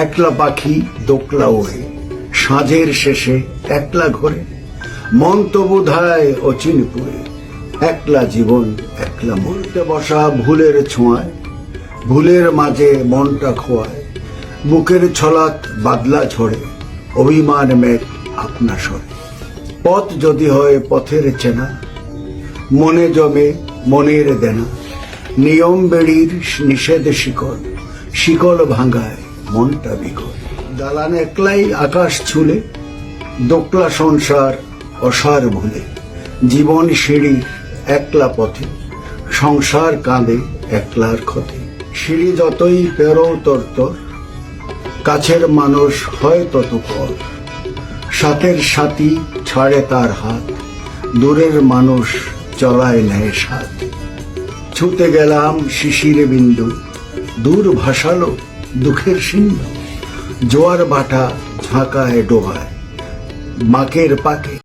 একলা পাখি দোকলা ওড়ে, সাঁঝের শেষে একলা ঘরে, মন তো বোধায় অচিনপুরে, একলা জীবন একলা মরতে বসা ভুলের ছোঁয়ায়, ভুলের মাঝে মনটা খোয়ায়, বুকের ছলাত বাদলা ঝরে, অভিমান মেঘ আপনা সরে। পথ যদি হয় পথের চেনা, মনে জমে মনের দেনা, নিয়ম বেড়ির নিষেধ শিকল, শিকল ভাঙায় মনটা বিকল। দালান একলাই আকাশ ছুলে, দোকলা সংসার অসার ভুলে, জীবন সিঁড়ি একলা পথে, সংসার কাঁদে একলার ক্ষতে। সিঁড়ি যতই পেরো তরতর, কাছের মানুষ হয় তত পর, সাথের সাথী ছাড়ে তার হাত, দূরের মানুষ চলায় নেয় সাথ। ছুতে গেলাম শিশির বিন্দু, দূর ভাসালো দুঃখের সিন্ধু, জোয়ার ভাটা ঝাঁকায় ডোবায়, মাকের পাকে